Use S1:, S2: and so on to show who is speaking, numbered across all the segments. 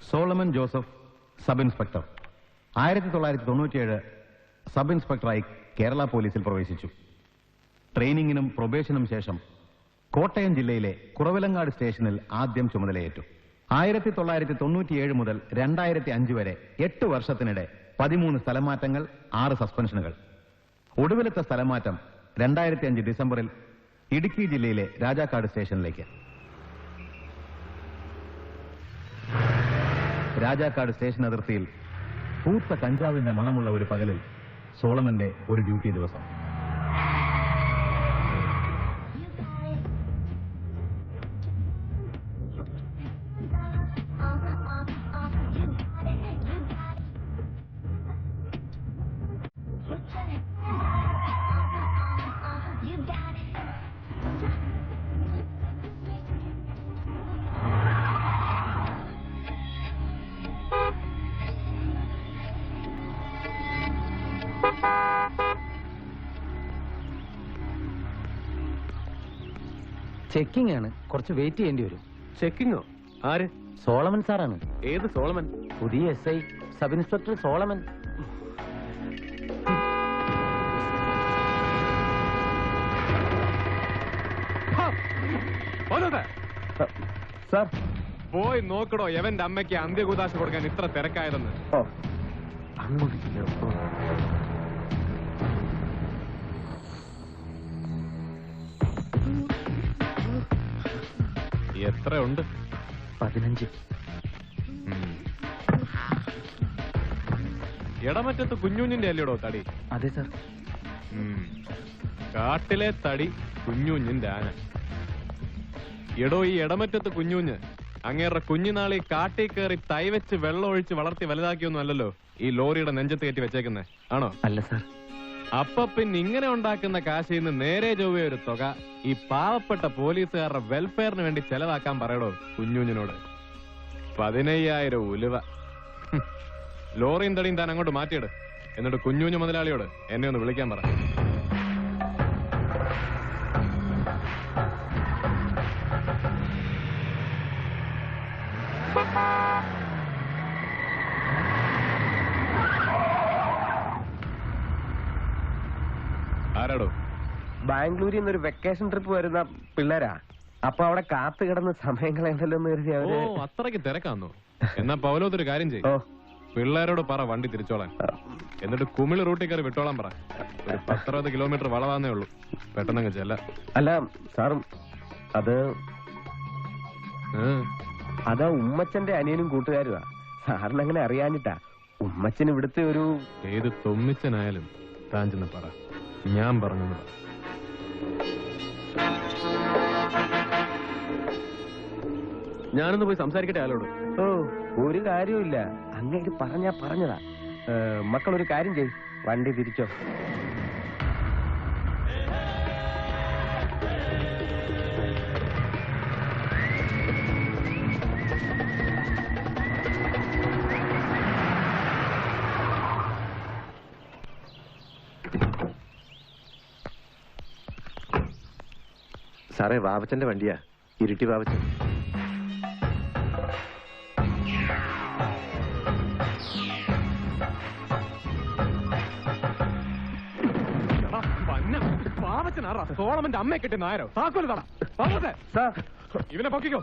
S1: Solomon Joseph, sub inspector. 1997 sub ഇൻസ്പെക്ടറായി കേരള പോലീസിൽ പ്രവേശിച്ചു. ട്രെയിനിങ്ങിനും പ്രൊബേഷനും ശേഷം കോട്ടയം ജില്ലയിലെ കുറവിലങ്ങാട് സ്റ്റേഷനിൽ ആദ്യം ചുമതലയേറ്റു. 1997 മുതൽ 2005 വരെ 8 വർഷത്തിനിടെ 13 സ്ഥലമാറ്റങ്ങൾ, 6 സസ്പെൻഷനുകൾ. ഒടുവിലത്തെ സ്ഥലമാറ്റം 2005 ഡിസംബറിൽ ഇടുക്കി ജില്ലയിലെ രാജാക്കാട് സ്റ്റേഷനിലേക്ക്. രാജാക്കാട് സ്റ്റേഷൻ അതിർത്തിയിൽ പൂത്ത കഞ്ചാവിന്റെ മണമുള്ള ഒരു പകലിൽ സോളമന്റെ ഒരു ഡ്യൂട്ടി ദിവസം.
S2: ചെക്കിംഗ് ആണ്, കുറച്ച് വെയിറ്റ് ചെയ്യേണ്ടി വരും.
S3: ചെക്കിങ്ങോ? ആര്?
S2: സോളമൻ സാറാണ്.
S3: ഏത് സോളമൻ?
S2: പുതിയ SI sub inspector Solomon.
S3: Sir പോയി നോക്കടോ എവന്റെ അമ്മയ്ക്ക് അന്ത്യകൂതാശ കൊടുക്കാൻ ഇത്ര തിരക്കായതെന്ന്. എത്ര ഉണ്ട്?
S2: 15.
S3: ഇടമറ്റത്ത് കുഞ്ഞുഞ്ഞിന്റെ അല്ലേടോ തടി?
S2: അതെ സാർ.
S3: കാട്ടിലെ തടി കുഞ്ഞുഞ്ഞിന്റെ ആന. എടോ, ഈ ഇടമറ്റത്ത് കുഞ്ഞുഞ്ഞ് അങ്ങേറെ കുഞ്ഞുനാളി കാട്ടി കയറി തൈവെച്ച് വെള്ളം ഒഴിച്ച് വളർത്തി വലുതാക്കിയൊന്നും അല്ലല്ലോ ഈ ലോറിയുടെ നെഞ്ചത്ത് കയറ്റി വെച്ചേക്കുന്നേ, ആണോ?
S2: അല്ല സാർ.
S3: അപ്പൊ പിന്നെ ഇങ്ങനെ ഉണ്ടാക്കുന്ന കാശിൽ നിന്ന് നേരെ ചൊവ്വേ ഒരു തുക ഈ പാവപ്പെട്ട പോലീസുകാരുടെ വെൽഫെയറിന് വേണ്ടി ചെലവാക്കാൻ പറയടോ കുഞ്ഞുഞ്ഞിനോട്. 15,000 ഉലുവ. ലോറിയും തടിയും താൻ അങ്ങോട്ട് മാറ്റിയിട്. എന്നിട്ട് കുഞ്ഞുഞ്ഞു മുതലാളിയോട് എന്നെ ഒന്ന് വിളിക്കാൻ പറ. ആരാടോ?
S4: ബാംഗ്ലൂരിൽ നിന്നൊരു വെക്കേഷൻ ട്രിപ്പ് വരുന്ന പിള്ളേരാ. അപ്പൊ അവിടെ കാത്തു കിടന്ന് സമയം കളയണ്ടല്ലോ എന്ന് കരുതി അവര്.
S3: ഓ, അത്രയ്ക്ക് തിരക്കാന്നോ? എന്നാ പൗലോത്തൊരു കാര്യം ചെയ്യും, പിള്ളേരോട് പറ വണ്ടി തിരിച്ചോളാൻ. എന്നിട്ട് കുമിള് റൂട്ടിൽ കയറി വിട്ടോളാൻ പറ. ഒരു 10-20 കിലോമീറ്റർ വളവാന്നേ ഉള്ളൂ. പെട്ടെന്നങ്ങ് ചെല്ല.
S4: അല്ല സാറും അതാ ഉമ്മച്ചന്റെ അനിയനും കൂട്ടുകാരുവാ. സാറിന് അങ്ങനെ അറിയാനിട്ടാ. ഉമ്മച്ചൻ ഇവിടുത്തെ ഒരു
S3: ഏത് തൊമ്മിച്ചനായാലും താൻ ചെന്ന് പറ, ഞാൻ പറഞ്ഞു.
S4: ഞാനൊന്ന് പോയി സംസാരിക്കട്ടെ ആളോട്. ഓ, ഒരു കാര്യമില്ല. അങ്ങേക്ക് പറഞ്ഞതാ. മക്കളൊരു കാര്യം ചെയ്, വണ്ടി തിരിച്ചോ. സാറേ, വാവച്ചന്റെ വണ്ടിയാ, ഇരിട്ടി വാവച്ചൻ.
S3: സോളമന്റെ അമ്മയെ കിട്ടിയ നായരോ? താക്കോല് ഇവനെ പൊക്കിക്കോ.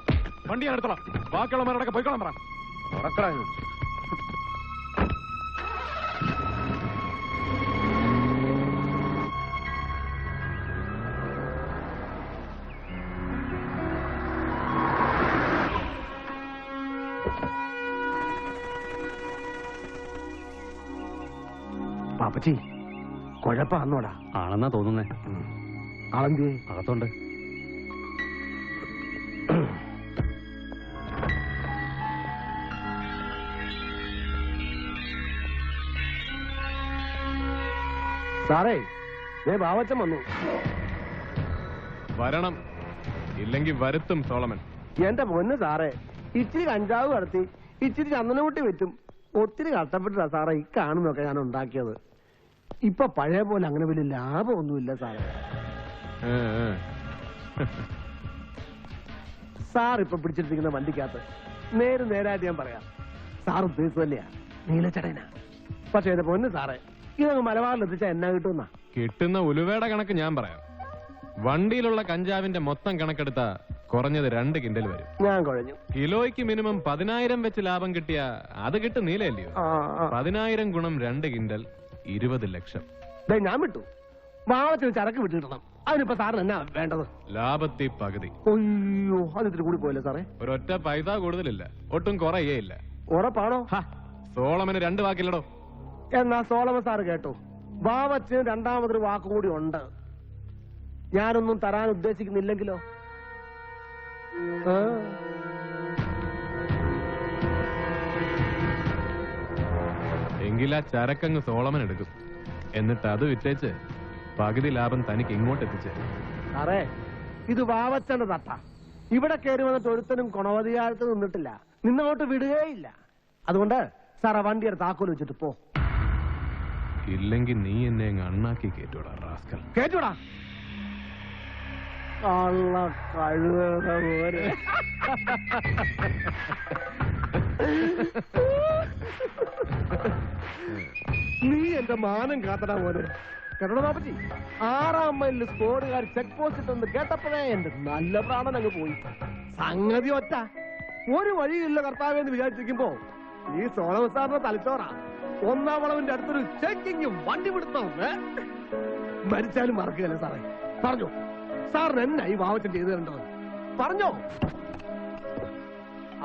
S3: വണ്ടി ഞാൻ എടുത്തോളാം. ബാക്കിയുള്ളവരടക്കം പോയിക്കോളാം പറ.
S4: പാപ്പച്ചി, കുഴപ്പാന്നോടാ?
S2: ആണെന്നാ തോന്നുന്നേ.
S4: ആളെന്തി?
S2: അകത്തുണ്ട്.
S4: സാറേ, ബാവച്ചൻ വന്നു.
S3: വരണം, ഇല്ലെങ്കിൽ വരുത്തും സോളമൻ.
S4: എന്റെ പൊന്ന് സാറേ, ഇച്ചിരി കഞ്ചാവ് കടത്തി, ഇച്ചിരി ചന്ദനക്കുട്ടി വെച്ചും ഒത്തിരി കഷ്ടപ്പെട്ടാ സാറേ ഈ കാണുന്നൊക്കെ ഞാൻ ഉണ്ടാക്കിയത്. ഇപ്പൊ പഴയ പോലെ അങ്ങനെ വലിയ ലാഭമൊന്നുമില്ല സാറേ. സാർ ഇപ്പൊ പിടിച്ചിട്ടിരിക്കുന്ന വണ്ടിക്കകത്ത് നേരായിട്ട് ഞാൻ പറയാം, സാർ ഉദ്ദേശിച്ചു തന്നെയാ, നീലച്ചടനാ. പക്ഷെ എന്റെ പൊന്ന് സാറേ, ഇതങ്ങ് മലബാറിൽ എത്തിച്ചാൽ എന്നാ കിട്ടുന്ന?
S3: കിട്ടുന്ന ഉലുവയുടെ കണക്ക് ഞാൻ പറയാം. വണ്ടിയിലുള്ള കഞ്ചാവിന്റെ മൊത്തം കണക്കെടുത്ത കുറഞ്ഞത് 2 കിൻഡൽ വരും.
S4: ഞാൻ കുഴഞ്ഞു.
S3: കിലോയ്ക്ക് മിനിമം 10,000 വെച്ച് ലാഭം കിട്ടിയ അത് കിട്ടും നീലയല്ലയോ? 10,000 ഗുണം 2 കിൻഡൽ 20 ലക്ഷം.
S4: ഞാൻ വിട്ടു. വാവത്തിന് ചരക്ക് വിട്ടിടണം. അതിനിപ്പോ സാറിന് എന്നാ വേണ്ടത്?
S3: ലാഭത്തിൽ പകുതി.
S4: അയ്യോ, അതിത്തിരി കൂടി പോയല്ലേ സാറേ?
S3: ഒരൊറ്റ പൈസ കൂടുതലില്ല, ഒട്ടും കുറയേയില്ല.
S4: ഉറപ്പാണോ?
S3: സോളമന് 2 വാക്കില്ലടോ.
S4: എന്നാ സോളമൻ സാറ് കേട്ടോ, വാവത്തിന് രണ്ടാമതൊരു വാക്കുകൂടി ഉണ്ട്. ഞാനൊന്നും തരാൻ ഉദ്ദേശിക്കുന്നില്ലെങ്കിലോ?
S3: എങ്കിലാ ചരക്കങ്ങ് സോളമൻ എടുക്കും. എന്നിട്ട് അത് വിറ്റേച്ച് പകുതി ലാഭം തനിക്ക് ഇങ്ങോട്ട് എത്തിച്ച്.
S4: സാറേ, ഇത് വാവച്ചന്റെ തട്ട. ഇവിടെ കയറി വന്നിട്ട് ഒരുത്തനും ഗുണവധികാലത്ത് നിന്നിട്ടില്ല, നിന്നോട്ട് വിടുകയില്ല. അതുകൊണ്ട് സാറേ, വണ്ടിയുടെ താക്കോൽ വെച്ചിട്ട് പോ.
S3: ഇല്ലെങ്കിൽ നീ എന്നെ അങ്ങ് അണ്ണാക്കി കേട്ടൂടാ റാസ്കൽ.
S4: കേട്ടൂടാ കള്ള കഴുത പോലെ. നീ എന്റെ മാനം കാത്തടാ പോലെ. കേട്ടോ ബാപ്പച്ചി, 6-ാം മൈലിൽ സ്കോഡുകാർ ചെക്ക് പോസ്റ്റ് ഇട്ടെന്ന് കേട്ടപ്പോഴേ എന്റെ നല്ല പ്രാണൻ അങ്ങ് പോയി. സംഗതി ഒറ്റ, ഒരു വഴിയില്ല കർത്താവെന്ന് വിചാരിച്ചിരിക്കുമ്പോ ഈ സോളമൻ സാറിന്റെ തലച്ചോറാ. 1-ാം വളവിന്റെ അടുത്തൊരു ചെക്കിങ്ങും വണ്ടി പിടുത്തം. മരിച്ചാലും മറക്കുകയല്ലേ സാറേ? പറഞ്ഞോ സാറിന് എന്നാ ഈ വാവച്ചൻ ചെയ്തു തരേണ്ടത്? പറഞ്ഞോ.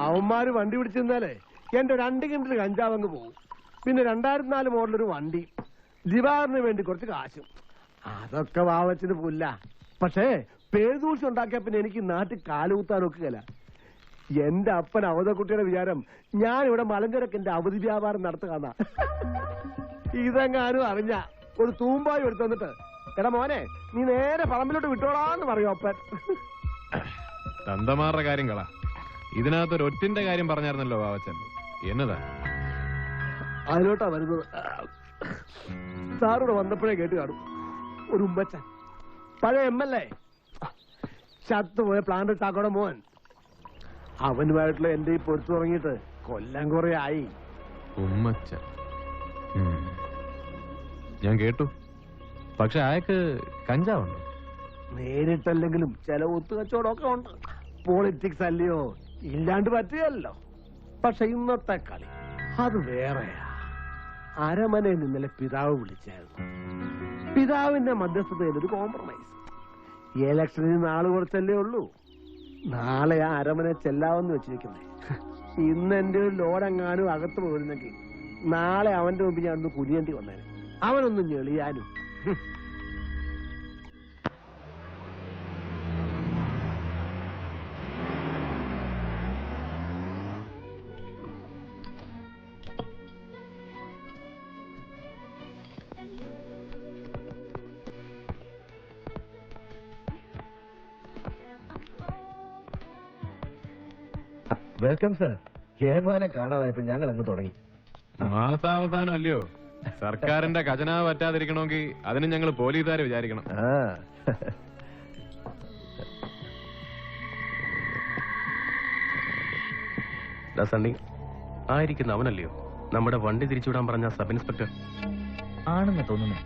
S4: അവന്മാര് വണ്ടി പിടിച്ചിരുന്നാലേ എന്റെ 2 കിൻഡൽ കഞ്ചാവങ്ങ് പോകും. പിന്നെ 2004 മോഡലൊരു വണ്ടി, ദിവാറിന് വേണ്ടി കുറച്ച് കാശും. അതൊക്കെ വാവച്ചന് പുല്ല. പക്ഷേ പേദൂഷ്യം ഉണ്ടാക്കിയ പിന്നെ എനിക്ക് നാട്ടിൽ കാലുകുത്താൻ ഒക്കുകയില്ല. എന്റെ അപ്പൻ അവധക്കുട്ടിയുടെ വിചാരം ഞാൻ ഇവിടെ മലഞ്ചരക്കിന്റെ അവധി വ്യാപാരം നടത്തുകയെന്നാ. ഇതെങ്ങാനും അറിഞ്ഞ ഒരു തൂമ്പായി എടുത്തു വന്നിട്ട്, എടാ മോനെ, നീ നേരെ പറമ്പിലോട്ട് വിട്ടോളാന്ന് പറയൂ അപ്പൻ.
S3: തന്തമാരുടെ കാര്യം കള. ഇതിനകത്തൊരു ഒറ്റിന്റെ കാര്യം പറഞ്ഞായിരുന്നല്ലോ വാവച്ചൻ. എന്നതാ?
S4: അതിലോട്ടാ വരുന്നത്. സാറോട് വന്നപ്പോഴേ കേട്ട് കാണും, ഒരു ഉമ്മച്ചൻ, പഴയ MLA, ചത്തുപോയ പ്ലാന്റ് ചാക്കോടെ മോൻ. അവനുമായിട്ടുള്ള എന്റെ ഈ പൊരുത്തു തുടങ്ങിയിട്ട് കൊല്ലം കുറെ ആയി.
S3: ഉമ്മച്ചൻ ഞാൻ കേട്ടു. പക്ഷെ അയാൾക്ക് കഞ്ചാവുണ്ടോ?
S4: നേരിട്ടല്ലെങ്കിലും ചില ഒത്തുകച്ചവടമൊക്കെ ഉണ്ട്. പോളിറ്റിക്സ് അല്ലയോ, ഇല്ലാണ്ട് പറ്റുകയല്ലോ. പക്ഷെ ഇന്നത്തെ കളി അത് വേറെയാ. അരമനയിൽ നിന്നലെ പിതാവ് വിളിച്ചായിരുന്നു. പിതാവിന്റെ മധ്യസ്ഥതയിൽ ഒരു കോംപ്രമൈസ്. ഇലക്ഷനിൽ നാള് കുറച്ചല്ലേ ഉള്ളൂ. നാളെ ആ അരമന ചെല്ലാവെന്ന് വെച്ചിരിക്കുന്നേ. ഇന്ന് എന്റെ ഒരു ലോഡെങ്ങാനും അകത്ത് പോയിരുന്നെങ്കിൽ നാളെ അവന്റെ മുമ്പിൽ ഞാൻ ഒന്ന് കുനിയേണ്ടി വന്നേനെ. അവനൊന്നും ഞെളിയാനും.
S1: Welcome sir. കേമാനെ കാണാതായപ്പോ ഞങ്ങൾ അങ്ങ് തുടങ്ങി.
S3: മാസാവസാനം അല്ലയോ? സർക്കാരിന്റെ ഖജനാവ് പറ്റാതിരിക്കണമെങ്കിൽ അതിന് ഞങ്ങൾ പോലീസുകാരെ വിചാരിക്കണം.
S2: സണ്ണി, ആയിരിക്കുന്ന അവനല്ലയോ നമ്മുടെ വണ്ടി തിരിച്ചുവിടാൻ പറഞ്ഞ സബ് ഇൻസ്പെക്ടർ?
S5: ആണെന്ന് തോന്നുന്നു.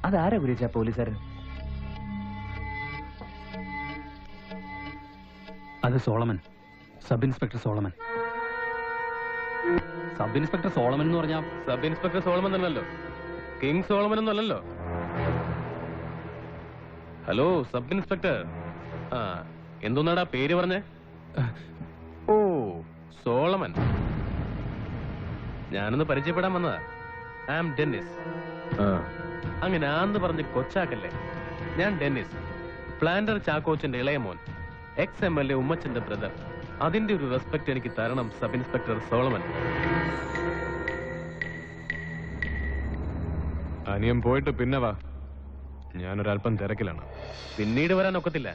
S5: അതാരാ ഗുരുച്ച പോലീസുകാരൻ?
S6: അത് Solomon, sub inspector Solomon. Sub inspector Solomon എന്ന് പറഞ്ഞാൽ
S3: സബ് ഇൻസ്പെക്ടർ സോളമൻ അല്ലല്ലോ, കിങ് സോളമൻ ഒന്നല്ലോ. Hello sub inspector. ആ, എന്തോന്നാടാ പേര് പറഞ്ഞേ? ഓ, സോളമൻ. ഞാനൊന്ന് പരിചയപ്പെടാൻ വന്നതാ. I am Dennis. അങ്ങനെ ആന്ന് പറഞ്ഞ് കൊച്ചാക്കല്ലേ. ഞാൻ ഡെന്നിസ്, പ്ലാന്റർ ചാക്കോച്ചന്റെ ഇളയ മോൻ, ex-MLA ഉമ്മച്ചന്റെ ബ്രദർ. അതിന്റെ ഒരു റെസ്പെക്ട് എനിക്ക് തരണം സബ് ഇൻസ്പെക്ടർ സോളമൻ. അനിയൻ പോയിട്ട് പിന്നെ വാ, ഞാനൊരല്പം തിരക്കിലാണ്. പിന്നീട് വരാൻ ഒക്കത്തില്ല,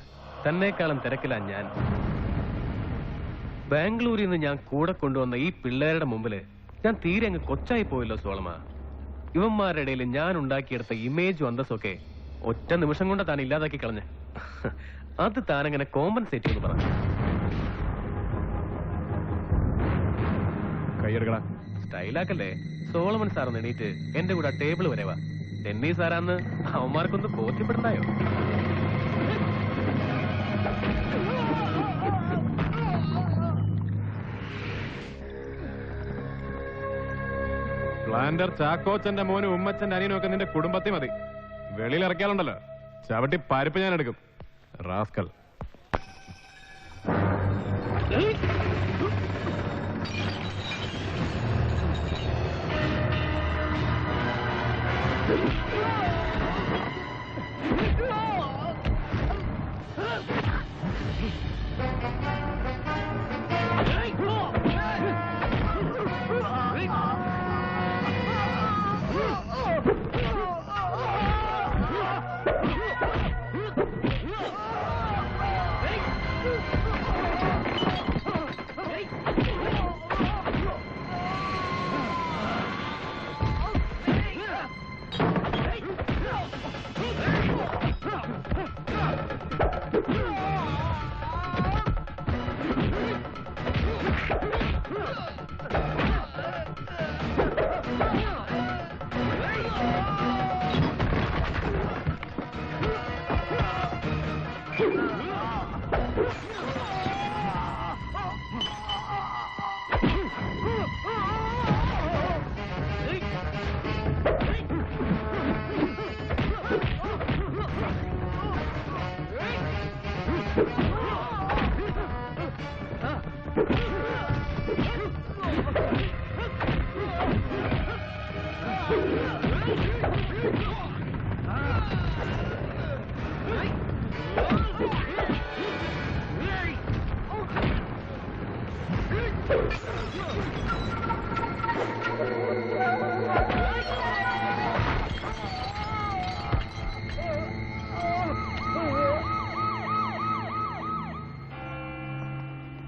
S3: തന്നേക്കാളും തിരക്കിലാ ഞാൻ. ബാംഗ്ലൂരിൽ നിന്ന് ഞാൻ കൂടെ കൊണ്ടുവന്ന ഈ പിള്ളേരുടെ മുമ്പില് ഞാൻ തീരെ അങ്ങ് കൊച്ചായി പോയല്ലോ സോളമ. ഇവന്മാരുടെ ഇടയിൽ ഞാൻ ഉണ്ടാക്കിയെടുത്ത ഇമേജും അന്തസ്സൊക്കെ ഒറ്റ നിമിഷം കൊണ്ട് താൻ ഇല്ലാതാക്കി കളഞ്ഞ. അത് താനങ്ങനെ കോമ്പൻസേറ്റ് ചെയ്ത് പറഞ്ഞു. കൈയെടുക്കടാ.
S2: സ്റ്റൈലാക്കല്ലേ? സോളമൻ സാർ എണീറ്റ് എന്റെ കൂടെ ടേബിൾ വരെ വാ. ടെന്നീസ് ആരാന്ന് അവന്മാർക്കൊന്ന് ബോധ്യപ്പെടുത്തായോ?
S3: പ്ലാന്റർ ചാക്കോച്ചന്റെ മോനും ഉമ്മച്ചന്റെ അനിയനും ഒക്കെ നിന്റെ കുടുംബത്തിൽ മതി. വെളിയിൽ ഇറക്കിയാലുണ്ടല്ലോ ചവിട്ടി പരിപ്പ് ഞാൻ എടുക്കും. റാസ്കൽ.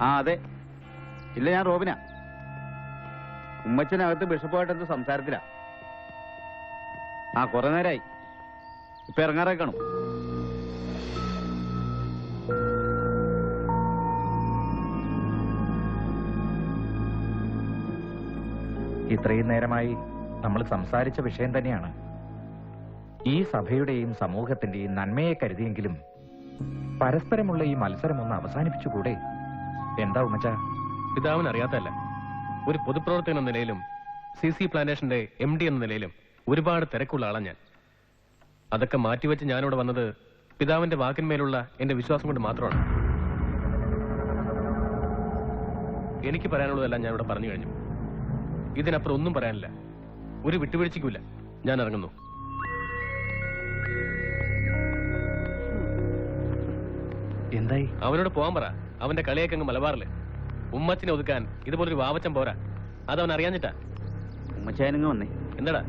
S1: ആ അതെ, ഇല്ല ഞാൻ റോബിനാ. ഉമ്മച്ചനകത്ത് ബിഷപ്പുമായിട്ട് എന്ത് സംസാരത്തിലാ. ആ കുറെ നേരമായി, ഇപ്പൊ ഇറങ്ങാറായി കാണും.
S5: ഇത്രയും നേരമായി നമ്മൾ സംസാരിച്ച വിഷയം തന്നെയാണ്. ഈ സഭയുടെയും സമൂഹത്തിന്റെയും നന്മയെ കരുതിയെങ്കിലും പരസ്പരമുള്ള ഈ മത്സരം ഒന്ന് അവസാനിപ്പിച്ചുകൂടെ? എന്താ ഉമ്മച്ച?
S2: പിതാവിന് അറിയാത്തല്ല. ഒരു പൊതുപ്രവർത്തകൻ എന്ന നിലയിലും CC പ്ലാന്റേഷന്റെ MD എന്ന നിലയിലും ഒരുപാട് തിരക്കുള്ള ആളാണ് ഞാൻ. അതൊക്കെ മാറ്റിവെച്ച് ഞാനിവിടെ വന്നത് പിതാവിന്റെ വാക്കിന്മേലുള്ള എന്റെ വിശ്വാസം കൊണ്ട് മാത്രമാണ്. എനിക്ക് പറയാനുള്ളതെല്ലാം ഞാൻ ഇവിടെ പറഞ്ഞു കഴിഞ്ഞു. ഇതിനപ്പുറം ഒന്നും പറയാനില്ല. ഒരു വിട്ടുവീഴ്ചയ്ക്കുമില്ല. ഞാൻ ഇറങ്ങുന്നു.
S5: എന്തായി?
S2: അവനോട് പോകാൻ പറ. അവന്റെ കളിയൊക്കെ അങ്ങ് മലബാറില്. ഉമ്മച്ചിനെ ഒതുക്കാൻ ഇതുപോലൊരു വാവച്ചം പോരാ. അതവൻ അറിയാഞ്ഞിട്ടാ.
S1: ഉമ്മച്ചായനങ്ങ് വന്നേ.
S2: എന്താടാ?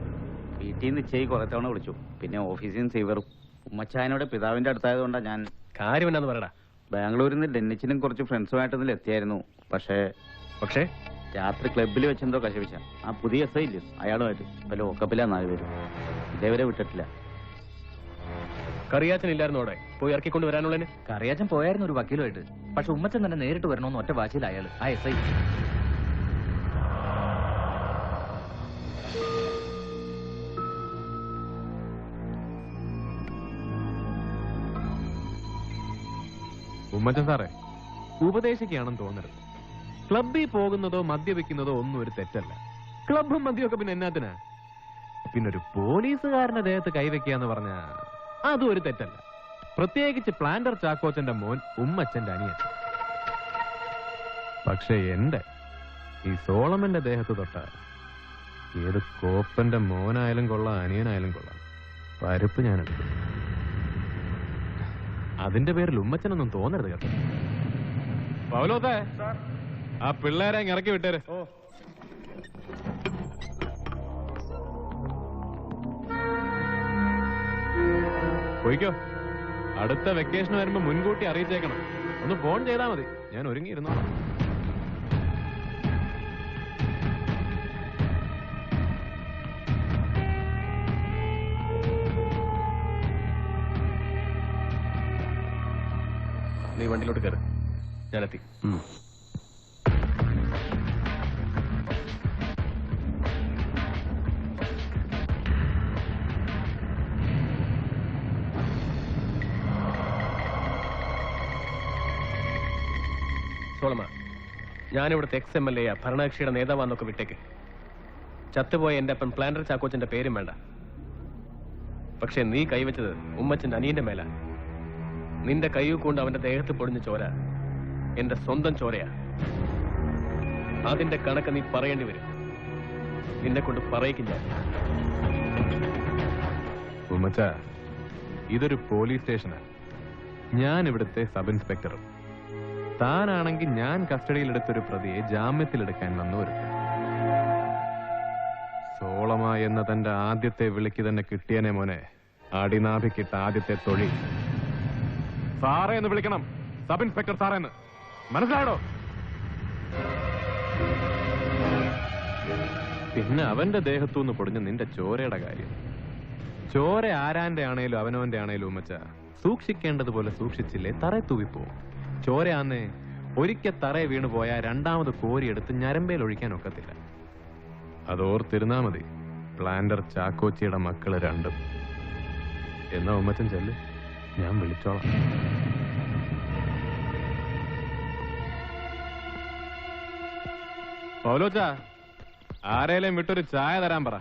S1: വീട്ടിൽ നിന്ന് നിശ്ചയി കുറെ തവണ വിളിച്ചു, പിന്നെ ഓഫീസിൽ നിന്ന് സീവറും. ഉമ്മച്ചായനോട് പിതാവിന്റെ അടുത്തായതുകൊണ്ടാ ഞാൻ.
S2: കാര്യം എന്നാന്ന് പറയടാ.
S1: ബാംഗ്ലൂരിൽ നിന്ന് ഡെന്നിച്ചിനും കുറച്ച് ഫ്രണ്ട്സുമായിട്ടൊന്നിൽ എത്തിയായിരുന്നു. പക്ഷേ രാത്രി ക്ലബിൽ വെച്ചെന്തോ കശപിച്ച. ആ പുതിയ SI ഇല്ലേ, അയാളുമായിട്ട് ഇപ്പൊ ലോക്കപ്പിലാ 4 പേരും. ഇതേവരെ വിട്ടിട്ടില്ല.
S2: കറിയാച്ചൻ ഇല്ലായിരുന്നോടെ പോയി ഇറക്കിക്കൊണ്ട് വരാനുള്ളതിന്?
S5: കറിയാച്ചൻ പോയായിരുന്നു ഒരു വക്കീലുമായിട്ട്. പക്ഷെ ഉമ്മച്ചൻ തന്നെ നേരിട്ട് വരണമെന്ന് ഒറ്റ വാശിയിൽ അയാള്, ആ SI.
S3: ഉമ്മച്ചൻ സാറേ, ഉപദേശിക്കുകയാണെന്ന് തോന്നരുത്. ക്ലബിൽ പോകുന്നതോ മദ്യപിക്കുന്നതോ ഒന്നും ഒരു തെറ്റല്ല. ക്ലബും മദ്യമൊക്കെ പിന്നെ എന്നാത്തിനാ? പിന്നൊരു പോലീസുകാരന്റെ ദേഹത്ത് കൈവയ്ക്കുക എന്ന് പറഞ്ഞാ അതും ഒരു തെറ്റല്ല. പ്രത്യേകിച്ച് പ്ലാന്റർ ചാക്കോച്ചന്റെ മോൻ ഉമ്മച്ചന്റെ അനിയൻ. പക്ഷെ ഈ സോളമന്റെ ദേഹത്ത് തൊട്ട ഏത് കോപ്പന്റെ മോനായാലും കൊള്ളാം, അനിയനായാലും കൊള്ളാം, പരിപ്പ് ഞാനെടുക്കും. അതിന്റെ പേരിൽ ഉമ്മച്ചനൊന്നും തോന്നരുത് കേട്ടോ. പൗലോസേ, ആ പിള്ളേരെ ഇറക്കി വിട്ടേര്. പോയിക്കോ. അടുത്ത വെക്കേഷൻ വരുമ്പോ മുൻകൂട്ടി അറിയിച്ചേക്കണം. ഒന്ന് ഫോൺ ചെയ്താൽ മതി, ഞാൻ ഒരുങ്ങിയിരുന്നോളാം.
S2: നീ വണ്ടിയിലോട്ട് കയറി. ഞാനെത്തി. സോളമ, ഞാനിവിടുത്തെ XMLA ഭരണകക്ഷിയുടെ നേതാവാന്നൊക്കെ വിട്ടേക്ക്. ചത്തുപോയ എന്റെ അപ്പൻ പ്ലാന്റർ ചാക്കോച്ചന്റെ പേരും വേണ്ട. പക്ഷെ നീ കൈവച്ചത് ഉമ്മച്ചന്റെ അനിയന്റെ മേല. നിന്റെ കൈകൊണ്ട് അവന്റെ ദേഹത്ത് പൊടിഞ്ഞ ചോര എന്റെ സ്വന്തം ചോരയാ. അതിന്റെ കണക്ക് നീ പറയേണ്ടി വരും. നിന്നെ കൊണ്ട് പറയിക്കില്ല.
S3: ഉമ്മച്ച, ഇതൊരു പോലീസ് സ്റ്റേഷനാണ്. ഞാൻ ഇവിടുത്തെ സബ് ഇൻസ്പെക്ടറും. താനാണെങ്കിൽ ഞാൻ കസ്റ്റഡിയിലെടുത്തൊരു പ്രതിയെ ജാമ്യത്തിലെടുക്കാൻ വന്നു വരും. സോളമ എന്ന തന്റെ ആദ്യത്തെ വിളിക്ക് തന്നെ കിട്ടിയനെ മോനെ. അടിനാഭിക്കിട്ട ആദ്യത്തെ തൊഴി സാറേ എന്ന് വിളിക്കണം. സബ് ഇൻസ്പെക്ടർ സാറേന്ന്. മനസ്സിലായോ? പിന്നെ അവന്റെ ദേഹത്തുനിന്ന് പൊടിഞ്ഞ നിന്റെ ചോരയുടെ കാര്യം. ചോര ആരാന്റെ ആണേലും അവനവന്റെ ആണേലും ഉമ്മച്ച സൂക്ഷിക്കേണ്ടതുപോലെ സൂക്ഷിച്ചില്ലേ തറയെ തൂവിപ്പോവും. ചോരയാന്നേ ഒരിക്കൽ തറയെ വീണു പോയാൽ രണ്ടാമത് കോരിയെടുത്ത് ഞരമ്പേൽ ഒഴിക്കാൻ ഒക്കത്തില്ല. അതോർത്തിരുന്നാ മതി. പ്ലാന്റർ ചാക്കോച്ചിയുടെ മക്കള് രണ്ടും. എന്നാ ഉമ്മച്ചൻ ചെല്ല്, ഞാൻ വിളിച്ചോളാം. പൗലോച്ചാ, ആരേലും വിട്ടൊരു ചായ തരാൻ പറ.